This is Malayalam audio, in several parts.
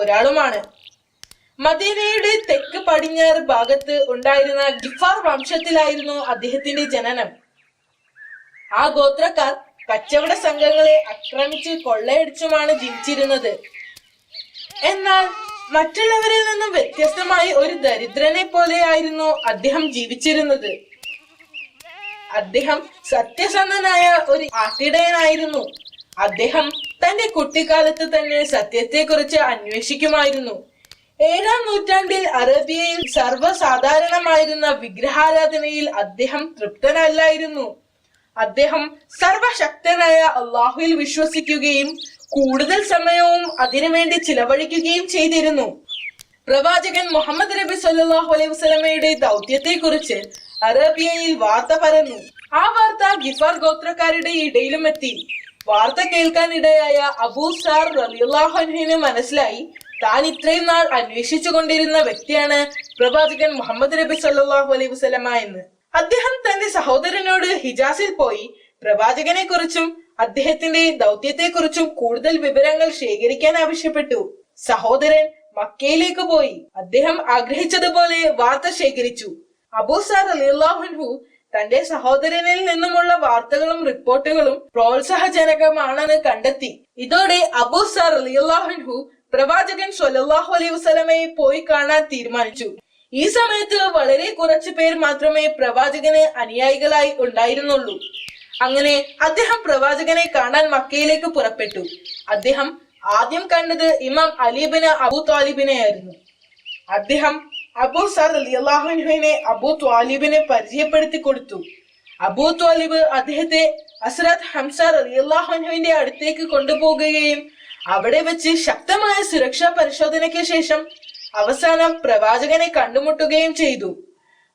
ഒരാളുമാണ്. മദീനയുടെ തെക്ക് പടിഞ്ഞാറ് ഭാഗത്ത് ഉണ്ടായിരുന്ന ഗിഫാർ വംശത്തിലായിരുന്നു അദ്ദേഹത്തിന്റെ ജനനം. ആ ഗോത്രക്കാർ കച്ചവട സംഘങ്ങളെ ആക്രമിച്ച് കൊള്ളയടിച്ചുമാണ് ജീവിച്ചിരുന്നത്. എന്നാൽ മറ്റുള്ളവരിൽ നിന്നും വ്യത്യസ്തമായി ഒരു ദരിദ്രനെ പോലെയായിരുന്നു അദ്ദേഹം ജീവിച്ചിരുന്നത്. അദ്ദേഹം സത്യസന്ധനായ ഒരു ആട്ടിടയനായിരുന്നു. അദ്ദേഹം തന്റെ കുട്ടിക്കാലത്ത് തന്നെ സത്യത്തെക്കുറിച്ച് അന്വേഷിക്കുമായിരുന്നു. 7-ാം നൂറ്റാണ്ടിൽ അറേബ്യയിൽ സർവ്വസാധാരണമായിരുന്ന വിഗ്രഹാരാധനയിൽ അദ്ദേഹം തൃപ്തനല്ലായിരുന്നു. അദ്ദേഹം സർവശക്തനായ അള്ളാഹുവിൽ വിശ്വസിക്കുകയും കൂടുതൽ സമയവും അതിനുവേണ്ടി ചിലവഴിക്കുകയും ചെയ്തിരുന്നു. പ്രവാചകൻ മുഹമ്മദ് നബി സല്ലല്ലാഹു അലൈഹി വസല്ലമയുടെ ദൗത്യത്തെ കുറിച്ച് അറേബ്യയിൽ വാർത്ത പരന്നു. ആ വാർത്ത ഗിഫാർ ഗോത്രക്കാരുടെ ഇടയിലും എത്തി. വാർത്ത കേൾക്കാനിടയായ അബൂ സാർ റളിയല്ലാഹു അൻഹുവിന് മനസ്സിലായി താൻ ഇത്രയും നാൾ അന്വേഷിച്ചു കൊണ്ടിരുന്ന വ്യക്തിയാണ് പ്രവാചകൻ മുഹമ്മദ് നബി സല്ലല്ലാഹു അലൈഹി വസല്ലമ എന്ന്. അദ്ദേഹം തന്റെ സഹോദരനോട് ഹിജാസിൽ പോയി പ്രവാചകനെ കുറിച്ചും അദ്ദേഹത്തിന്റെ ദൗത്യത്തെ കുറിച്ചും കൂടുതൽ വിവരങ്ങൾ ശേഖരിക്കാൻ ആവശ്യപ്പെട്ടു. സഹോദരൻ മക്കയിലേക്ക് പോയി അദ്ദേഹം ആഗ്രഹിച്ചതുപോലെ വാർത്ത ശേഖരിച്ചു. അബൂ സാർ റളിയല്ലാഹു അൻഹു തന്റെ സഹോദരനിൽ നിന്നുമുള്ള വാർത്തകളും റിപ്പോർട്ടുകളും പ്രോത്സാഹജനകമാണെന്ന് കണ്ടെത്തി. ഇതോടെ അബൂ സാർ റളിയല്ലാഹു അൻഹു പ്രവാചകൻ സ്വല്ലല്ലാഹു അലൈഹി വസല്ലമയെ പോയി കാണാൻ തീരുമാനിച്ചു. ഈ സമയത്ത് വളരെ കുറച്ചു പേർ മാത്രമേ പ്രവാചകന് അനുയായികളായി ഉണ്ടായിരുന്നുള്ളൂ. അങ്ങനെ അദ്ദേഹം പ്രവാചകനെ കാണാൻ മക്കയിലേക്ക് പുറപ്പെട്ടു. അദ്ദേഹം ആദ്യം കണ്ടത് ഇമാം അലി ബിൻ അബൂ ത്വാലിബിനെയായിരുന്നു. അദ്ദേഹം അബൂ സാർ റളിയല്ലാഹു അൻഹുവിനെ അബൂ ത്വാലിബിനെ പരിചയപ്പെടുത്തി കൊടുത്തു. അബൂ ത്വാലിബ് അദ്ദേഹത്തെ ഹസ്രത്ത് ഹംസ റളിയല്ലാഹു അൻഹുവിന്റെ അടുത്തേക്ക് കൊണ്ടുപോകുകയും അവിടെ വെച്ച് ശക്തമായ സുരക്ഷാ പരിശോധനയ്ക്ക് ശേഷം അവസാനം പ്രവാചകനെ കണ്ടുമുട്ടുകയും ചെയ്തു.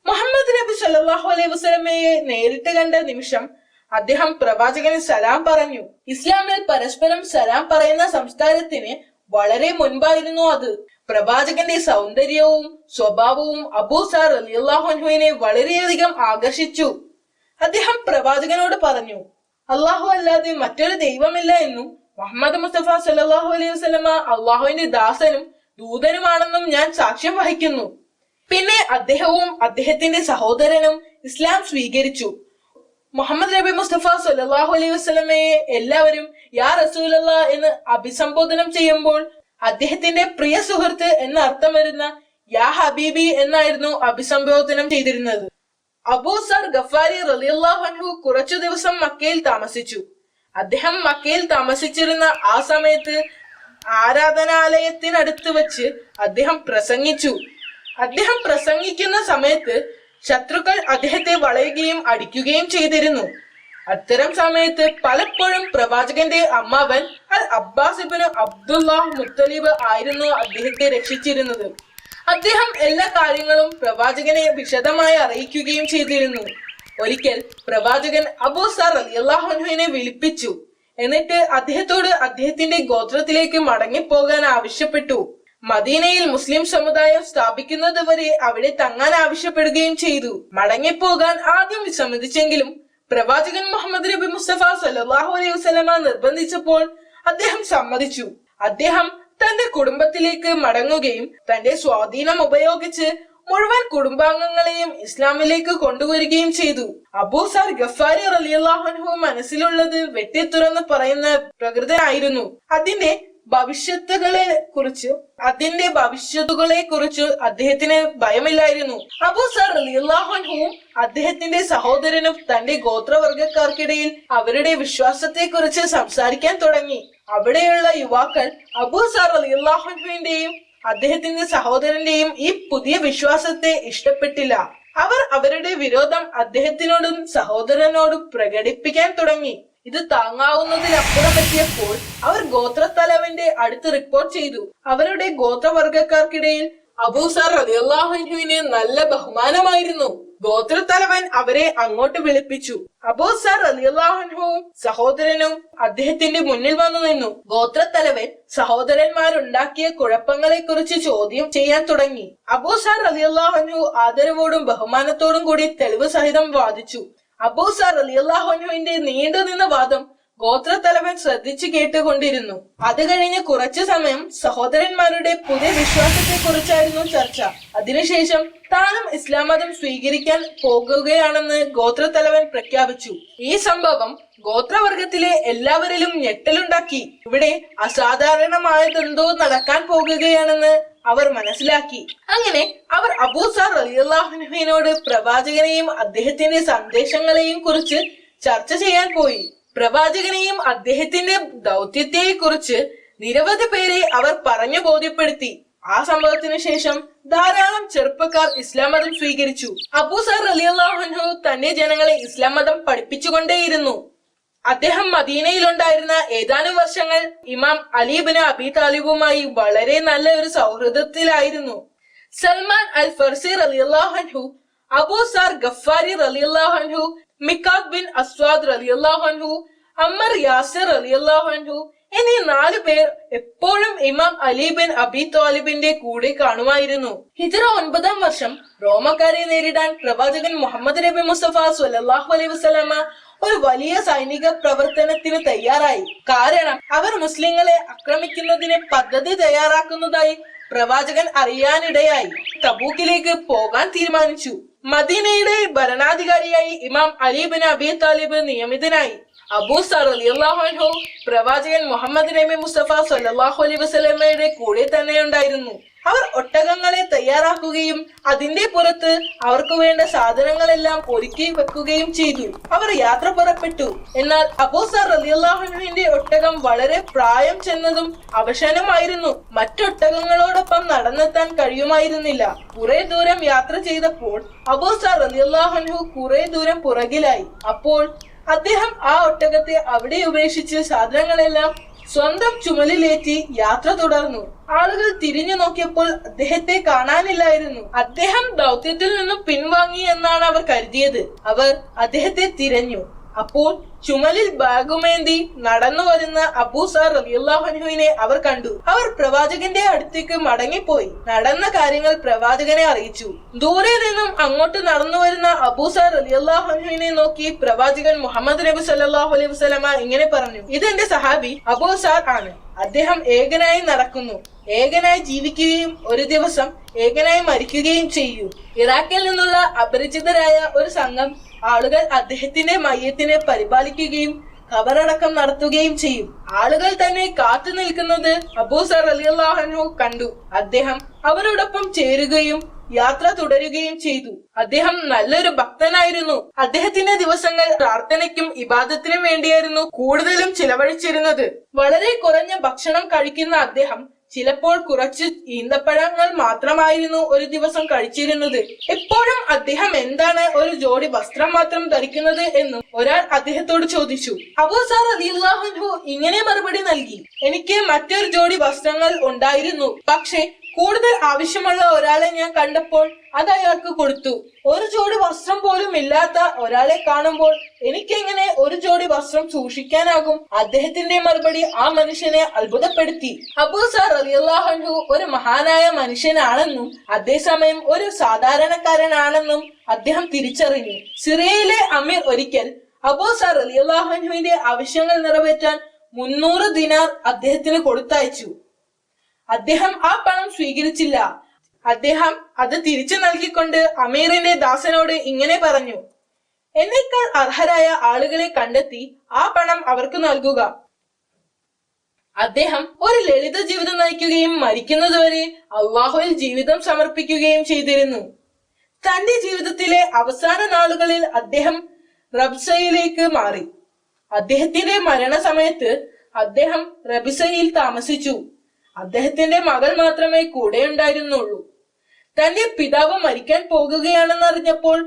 മുഹമ്മദ് നബി സല്ലല്ലാഹു അലൈഹി വസല്ലമയെ നേരിട്ട് കണ്ട നിമിഷം അദ്ദേഹം പ്രവാചകന് സലാം പറഞ്ഞു. ഇസ്ലാമിൽ പരസ്പരം സലാം പറയുന്ന സംസ്കാരത്തിന് വളരെ മുൻപായിരുന്നു അത്. പ്രവാചകന്റെ സൗന്ദര്യവും സ്വഭാവവും അബൂ സാർ റളിയല്ലാഹു അൻഹുവിനെ വളരെയധികം ആകർഷിച്ചു. അദ്ദേഹം പ്രവാചകനോട് പറഞ്ഞു, അള്ളാഹു അല്ലാതെ മറ്റൊരു ദൈവമില്ല എന്നും മുഹമ്മദ് മുസ്തഫ സല്ലല്ലാഹു അലൈഹി വസല്ലമ അള്ളാഹുവിന്റെ ദാസനും ദൂതനുമാണെന്നും ഞാൻ സാക്ഷ്യം വഹിക്കുന്നു. പിന്നെ അദ്ദേഹവും അദ്ദേഹത്തിന്റെ സഹോദരനും ഇസ്ലാം സ്വീകരിച്ചു. മുഹമ്മദ് നബി മുസ്തഫ സല്ലല്ലാഹു അലൈഹി വസല്ലമയെ എല്ലാവരും യാ റസൂലല്ലാഹ് എന്ന് അഭിസംബോധനം ചെയ്യുമ്പോൾ അദ്ദേഹത്തിന്റെ പ്രിയ സുഹൃത്ത് എന്ന അർത്ഥം വരുന്ന യാ ഹബീബി എന്നായിരുന്നു അഭിസംബോധനം ചെയ്തിരുന്നത്. അബൂ സാർ ഗഫാരി റളിയല്ലാഹു അൻഹു കുറച്ചു ദിവസം മക്കയിൽ താമസിച്ചു. അദ്ദേഹം മക്കയിൽ താമസിച്ചിരുന്ന ആ സമയത്ത് ആരാധനാലയത്തിനടുത്ത് വെച്ച് അദ്ദേഹം പ്രസംഗിച്ചു. അദ്ദേഹം പ്രസംഗിക്കുന്ന സമയത്ത് ശത്രുക്കൾ അദ്ദേഹത്തെ വളയുകയും അടിക്കുകയും ചെയ്തിരുന്നു. അത്തരം സമയത്ത് പലപ്പോഴും പ്രവാചകന്റെ അമ്മാവൻ അൽ അബ്ബാസ് ഇബ്നു അബ്ദുല്ലാഹ് മുത്തലിബ് ആയിരുന്നു അദ്ദേഹത്തെ രക്ഷിച്ചിരുന്നത്. അദ്ദേഹം എല്ലാ കാര്യങ്ങളും പ്രവാചകനെ വിശദമായി അറിയിക്കുകയും ചെയ്തിരുന്നു. ഒരിക്കൽ പ്രവാചകൻ അബൂ സാർ റളിയല്ലാഹു അൻഹുവിനെ വിളിപ്പിച്ചു. എന്നിട്ട് അദ്ദേഹത്തോട് അദ്ദേഹത്തിന്റെ ഗോത്രത്തിലേക്ക് മടങ്ങിപ്പോകാൻ ആവശ്യപ്പെട്ടു. മദീനയിൽ മുസ്ലിം സമുദായം സ്ഥാപിക്കുന്നത് വരെ അവിടെ തങ്ങാൻ ആവശ്യപ്പെടുകയും ചെയ്തു. മടങ്ങിപ്പോകാൻ ആദ്യം വിസമ്മതിച്ചെങ്കിലും പ്രവാചകൻ മുഹമ്മദ് നബി മുസ്തഫ സല്ലല്ലാഹു അലൈഹി വസല്ലമ നിർബന്ധിച്ചപ്പോൾ അദ്ദേഹം സമ്മതിച്ചു. അദ്ദേഹം തന്റെ കുടുംബത്തിലേക്ക് മടങ്ങുകയും തന്റെ സ്വാധീനം ഉപയോഗിച്ച് മുഴുവൻ കുടുംബാംഗങ്ങളെയും ഇസ്ലാമിലേക്ക് കൊണ്ടുവരികയും ചെയ്തു. അബൂ സാർ ഗഫാരി റളിയല്ലാഹു അൻഹു മനസ്സിലുള്ളത് വെട്ടിത്തുറന്ന് പറയുന്ന പ്രകൃതനായിരുന്നു. അതിന്റെ ഭവിഷ്യത്തുകളെ കുറിച്ച് അദ്ദേഹത്തിന് ഭയമില്ലായിരുന്നു. അബൂ സാർ റളിയല്ലാഹു അൻഹുവും അദ്ദേഹത്തിന്റെ സഹോദരനും തന്റെ ഗോത്രവർഗക്കാർക്കിടയിൽ അവരുടെ വിശ്വാസത്തെ കുറിച്ച് സംസാരിക്കാൻ തുടങ്ങി. അവിടെയുള്ള യുവാക്കൾ അബൂ സാർ റളിയല്ലാഹു അൻഹുവിന്റെയും അദ്ദേഹത്തിന്റെ സഹോദരന്റെയും ഈ പുതിയ വിശ്വാസത്തെ ഇഷ്ടപ്പെട്ടില്ല. അവർ അവരുടെ വിരോധം അദ്ദേഹത്തിനോടും സഹോദരനോടും പ്രകടിപ്പിക്കാൻ തുടങ്ങി. ഇത് താങ്ങാവുന്നതിലപ്പുറം എത്തിയപ്പോൾ അവർ ഗോത്രത്തലവന്റെ അടുത്ത് റിപ്പോർട്ട് ചെയ്തു. അവരുടെ ഗോത്രവർഗക്കാർക്കിടയിൽ അബൂ സാർ റളിയല്ലാഹു അൻഹുവിന് നല്ല ബഹുമാനമായിരുന്നു. ഗോത്രത്തലവൻ അവരെ അങ്ങോട്ട് വിളിപ്പിച്ചു. അബൂ സാർ റളിയല്ലാഹു അൻഹുവും സഹോദരനും അദ്ദേഹത്തിന്റെ മുന്നിൽ വന്നു നിന്നു. ഗോത്രത്തലവൻ സഹോദരന്മാരുണ്ടാക്കിയ കുഴപ്പങ്ങളെ കുറിച്ച് ചോദ്യം ചെയ്യാൻ തുടങ്ങി. അബൂ സാർ റളിയല്ലാഹു അൻഹു ആദരവോടും ബഹുമാനത്തോടും കൂടി തെളിവ് സഹിതം വാദിച്ചു. അബൂ സാർ റളിയല്ലാഹു അൻഹുവിന്റെ നീണ്ടു നിന്ന വാദം ഗോത്രത്തലവൻ ശ്രദ്ധിച്ചു കേട്ടുകൊണ്ടിരുന്നു. അത് കഴിഞ്ഞ് കുറച്ചു സമയം സഹോദരന്മാരുടെ പുതിയ വിശ്വാസത്തെ കുറിച്ചായിരുന്നു ചർച്ച. അതിനുശേഷം താനും ഇസ്ലാം മതം സ്വീകരിക്കാൻ പോകുകയാണെന്ന് ഗോത്രത്തലവൻ പ്രഖ്യാപിച്ചു. ഈ സംഭവം ഗോത്രവർഗത്തിലെ എല്ലാവരിലും ഞെട്ടലുണ്ടാക്കി. ഇവിടെ അസാധാരണമായതെന്തോ നടക്കാൻ പോകുകയാണെന്ന് അവർ മനസ്സിലാക്കി. അങ്ങനെ അവർ അബൂസർ റളിയല്ലാഹു അൻഹുവിനോട് പ്രവാചകനെയും അദ്ദേഹത്തിന്റെ സന്ദേശങ്ങളെയും കുറിച്ച് ചർച്ച ചെയ്യാൻ പോയി. പ്രവാചകനെയും അദ്ദേഹത്തിന്റെ ദൗത്യത്തെ കുറിച്ച് നിരവധി പേരെ അവർ പറഞ്ഞു ബോധ്യപ്പെടുത്തി. ആ സംഭവത്തിന് ശേഷം ധാരാളം ചെറുപ്പക്കാർ ഇസ്ലാം മതം സ്വീകരിച്ചു. അബൂസർ റളിയല്ലാഹു അൻഹു തന്റെ ജനങ്ങളെ ഇസ്ലാം മതം പഠിപ്പിച്ചുകൊണ്ടേയിരുന്നു. അദ്ദേഹം മദീനയിലുണ്ടായിരുന്ന ഏതാനും വർഷങ്ങൾ ഇമാം അലി ഇബ്നു അബി താലിബുമായി വളരെ നല്ല ഒരു സൗഹൃദത്തിലായിരുന്നു. സൽമാൻ അൽ ഫർസി റളിയല്ലാഹു അൻഹു, അബൂസർ ഗഫാരി റളിയല്ലാഹു അൻഹു, മിഖാദ് ബിൻ അസ്വാദ് റളിയല്ലാഹു അൻഹു, അമ്മർ യാസിർ റളിയല്ലാഹു അൻഹു എന്നീ 4 പേർ എപ്പോഴും ഇമാം അലി ബിൻ അബി താലിബിന്റെ കൂടെ കാണുമായിരുന്നു. ഹിജ്റ 9-ാം വർഷം റോമക്കാരെ നേരിടാൻ പ്രവാചകൻ മുഹമ്മദ് നബി മുസ്തഫ സ്വല്ലല്ലാഹു അലൈഹി വസല്ലമ ഒരു വലിയ സൈനിക പ്രവർത്തനത്തിന് തയ്യാറായി. കാരണം അവർ മുസ്ലിങ്ങളെ ആക്രമിക്കുന്നതിന് പദ്ധതി തയ്യാറാക്കുന്നതായി പ്രവാചകൻ അറിയാനിടയായി. തബൂക്കിലേക്ക് പോകാൻ തീരുമാനിച്ചു. മദീനയുടെ ഭരണാധികാരിയായി ഇമാം Ali bin Abi Talib നിയമിതനായി. Abuzar റളിയല്ലാഹു അൻഹു പ്രവാചകൻ മുഹമ്മദ് നബി മുസ്തഫ സ്വല്ലല്ലാഹു അലൈഹി വസല്ലമയുടെ കൂടെ തന്നെ ഉണ്ടായിരുന്നു. അവർ ഒട്ടകങ്ങളെ തയ്യാറാക്കുകയും അതിന്റെ പുറത്ത് അവർക്ക് വേണ്ട സാധനങ്ങളെല്ലാം ഒരുക്കി വെക്കുകയും ചെയ്തു. അവർ യാത്ര പുറപ്പെട്ടു. എന്നാൽ അബൂസർ റളിയല്ലാഹു അൻഹുവിന്റെ ഒട്ടകം വളരെ പ്രായം ചെന്നതും അവശനുമായിരുന്നു. മറ്റൊട്ടകങ്ങളോടൊപ്പം നടന്നെത്താൻ കഴിയുമായിരുന്നില്ല. കുറെ ദൂരം യാത്ര ചെയ്തപ്പോൾ അബൂസർ റളിയല്ലാഹു അൻഹു കുറെ ദൂരം പുറകിലായി. അപ്പോൾ അദ്ദേഹം ആ ഒട്ടകത്തെ അവിടെ ഉപേക്ഷിച്ച് സാധനങ്ങളെല്ലാം സ്വന്തം ചുമലിലേറ്റി യാത്ര തുടർന്നു. ആളുകൾ തിരിഞ്ഞു നോക്കിയപ്പോൾ അദ്ദേഹത്തെ കാണാനില്ലായിരുന്നു. അദ്ദേഹം ദൗത്യത്തിൽ നിന്നും പിൻവാങ്ങി എന്നാണ് അവർ കരുതിയത്. അവർ അദ്ദേഹത്തെ തിരഞ്ഞു. അപ്പോൾ ചുമലിൽ ബാഗുമേന്തി നടന്നു വരുന്ന അബൂസർ റളിയല്ലാഹു അൻഹുവിനെ അവർ കണ്ടു. അവർ പ്രവാചകന്റെ അടുത്തേക്ക് മടങ്ങിപ്പോയി നടന്ന കാര്യങ്ങൾ പ്രവാചകനെ അറിയിച്ചു. ദൂരെ നിന്നും അങ്ങോട്ട് നടന്നു വരുന്ന അബൂസർ റളിയല്ലാഹു അൻഹുവിനെ നോക്കി പ്രവാചകൻ മുഹമ്മദ് നബി സല്ലല്ലാഹു അലൈഹി വസല്ലമ ഇങ്ങനെ പറഞ്ഞു: ഇതെന്റെ സഹാബി അബൂസർ ആണ്. അദ്ദേഹം ഏകനായി നടക്കുന്നു, ഏകനായി ജീവിക്കുകയും ഒരു ദിവസം ഏകനായി മരിക്കുകയും ചെയ്യും. ഇറാഖിൽ നിന്നുള്ള അപരിചിതരായ ഒരു സംഘം ആളുകൾ അദ്ദേഹത്തിന്റെ മയ്യത്തിനെ പരിപാലിക്കുകയും ഖബറടക്കം നടത്തുകയും ചെയ്യും. ആളുകൾ തന്നെ കാത്തു നിൽക്കുന്നത് അബൂസർ റളിയല്ലാഹു അൻഹു കണ്ടു. അദ്ദേഹം അവരോടൊപ്പം ചേരുകയും യാത്ര തുടരുകയും ചെയ്തു. അദ്ദേഹം നല്ലൊരു ഭക്തനായിരുന്നു. അദ്ദേഹത്തിന്റെ ദിവസങ്ങൾ പ്രാർത്ഥനയ്ക്കും ഇബാദത്തിനും വേണ്ടിയായിരുന്നു കൂടുതലും ചിലവഴിച്ചിരുന്നത്. വളരെ കുറഞ്ഞ ഭക്ഷണം കഴിക്കുന്ന അദ്ദേഹം ചിലപ്പോൾ കുറച്ച് ഈന്തപ്പഴങ്ങൾ മാത്രമായിരുന്നു ഒരു ദിവസം കഴിച്ചിരുന്നത്. എപ്പോഴും അദ്ദേഹം എന്താണ് ഒരു ജോഡി വസ്ത്രം മാത്രം ധരിക്കുന്നത് എന്നും ഒരാൾ അദ്ദേഹത്തോട് ചോദിച്ചു. അബൂസർ റളിയല്ലാഹു അൻഹു ഇങ്ങനെ മറുപടി നൽകി: എനിക്ക് മറ്റൊരു ജോഡി വസ്ത്രങ്ങൾ ഉണ്ടായിരുന്നു, പക്ഷേ കൂടുതൽ ആവശ്യമുള്ള ഒരാളെ ഞാൻ കണ്ടപ്പോൾ അത് അയാൾക്ക് കൊടുത്തു. ഒരു ജോഡി വസ്ത്രം പോലും ഇല്ലാത്ത ഒരാളെ കാണുമ്പോൾ എനിക്കെങ്ങനെ ഒരു ജോഡി വസ്ത്രം സൂക്ഷിക്കാനാകും? അദ്ദേഹത്തിന്റെ മറുപടി ആ മനുഷ്യനെ അത്ഭുതപ്പെടുത്തി. അബൂസർ റളിയല്ലാഹു അൻഹു ഒരു മഹാനായ മനുഷ്യനാണെന്നും അതേസമയം ഒരു സാധാരണക്കാരനാണെന്നും അദ്ദേഹം തിരിച്ചറിഞ്ഞു. സിറിയയിലെ അമീർ ഒരിക്കൽ അബൂസർ റളിയല്ലാഹു അൻഹുവിന്റെ ആവശ്യങ്ങൾ നിറവേറ്റാൻ 300 ദിനാർ അദ്ദേഹത്തിന് കൊടുത്തയച്ചു. അദ്ദേഹം ആ പണം സ്വീകരിച്ചില്ല. അദ്ദേഹം അത് തിരിച്ചു നൽകിക്കൊണ്ട് അമീറിന്റെ ദാസനോട് ഇങ്ങനെ പറഞ്ഞു: എന്നേക്കാൾ അർഹരായ ആളുകളെ കണ്ടെത്തി ആ പണം അവർക്ക് നൽകുക. അദ്ദേഹം ഒരു ലളിത ജീവിതം നയിക്കുകയും മരിക്കുന്നതുവരെ അള്ളാഹുവിൽ ജീവിതം സമർപ്പിക്കുകയും ചെയ്തിരുന്നു. തന്റെ ജീവിതത്തിലെ അവസാന നാളുകളിൽ അദ്ദേഹം റബ്സയിലേക്ക് മാറി. അദ്ദേഹത്തിന്റെ മരണസമയത്ത് അദ്ദേഹം റബിസയിൽ താമസിച്ചു. അദ്ദേഹത്തിന്റെ മകൾ മാത്രമേ കൂടെ ഉണ്ടായിരുന്നുള്ളൂ. തന്റെ പിതാവ് മരിക്കാൻ പോകുകയാണെന്ന് അറിഞ്ഞപ്പോൾ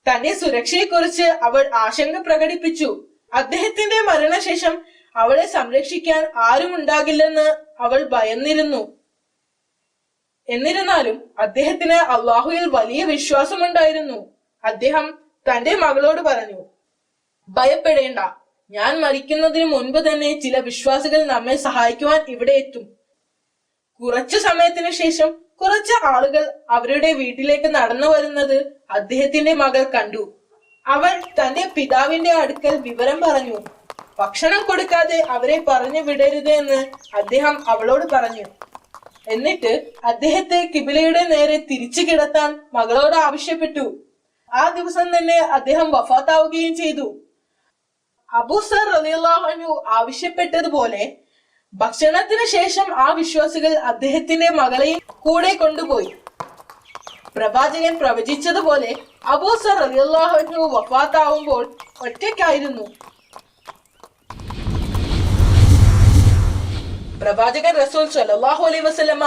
തന്റെ സുരക്ഷയെക്കുറിച്ച് അവൾ ആശങ്ക പ്രകടിപ്പിച്ചു. അദ്ദേഹത്തിന്റെ മരണശേഷം അവളെ സംരക്ഷിക്കാൻ ആരും ഉണ്ടാകില്ലെന്ന് അവൾ ഭയന്നിരുന്നു. എന്നിരുന്നാലും അദ്ദേഹത്തിന് അള്ളാഹുവിൽ വലിയ വിശ്വാസമുണ്ടായിരുന്നു. അദ്ദേഹം തന്റെ മകളോട് പറഞ്ഞു: ഭയപ്പെടേണ്ട, ഞാൻ മരിക്കുന്നതിന് മുൻപ് തന്നെ ചില വിശ്വാസികൾ നമ്മെ സഹായിക്കുവാൻ ഇവിടെ എത്തും. കുറച്ചു സമയത്തിന് ശേഷം കുറച്ച് ആളുകൾ അവരുടെ വീട്ടിലേക്ക് നടന്നു വരുന്നത് അദ്ദേഹത്തിന്റെ മകൾ കണ്ടു. അവൾ തന്റെ പിതാവിന്റെ അടുക്കൽ വിവരം പറഞ്ഞു. ഭക്ഷണം കൊടുക്കാതെ അവരെ പറഞ്ഞു വിടരുത് എന്ന് അദ്ദേഹം അവളോട് പറഞ്ഞു. എന്നിട്ട് അദ്ദേഹത്തെ കിബിലയുടെ നേരെ തിരിച്ചു കിടത്താൻ മകളോട് ആവശ്യപ്പെട്ടു. ആ ദിവസം തന്നെ അദ്ദേഹം വഫാത്താവുകയും ചെയ്തു. അബൂസർ റളിയല്ലാഹു അൻഹു ആവശ്യപ്പെട്ടതുപോലെ ഭക്ഷണത്തിന് ശേഷം ആ വിശ്വാസികൾ അദ്ദേഹത്തിന്റെ മകളെയും കൂടെ കൊണ്ടുപോയി. പ്രവാചകൻ പ്രവചിച്ചതുപോലെ അബൂസർ റളിയല്ലാഹു അൻഹു വഫാത്താവുമ്പോൾ ഒറ്റയ്ക്കായിരുന്നു. പ്രവാചകൻ റസൂൽ സ്വല്ലല്ലാഹു അലൈഹി വസല്ലമ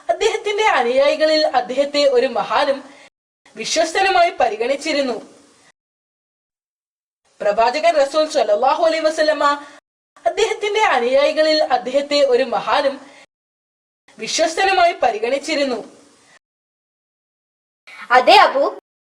അദ്ദേഹത്തിന്റെ അനുയായികളിൽ അദ്ദേഹത്തെ ഒരു മഹാനും വിശ്വസ്തനുമായി പരിഗണിച്ചിരുന്നു. പ്രവാചകൻ റസൂൽ സ്വല്ലല്ലാഹു അലൈഹി വസല്ലമ അദ്ദേഹത്തിന്റെ അനുയായികളിൽ അദ്ദേഹത്തെ ഒരു മഹാനും വിശ്വസ്തനുമായി പരിഗണിച്ചിരുന്നു. അതെ അബു,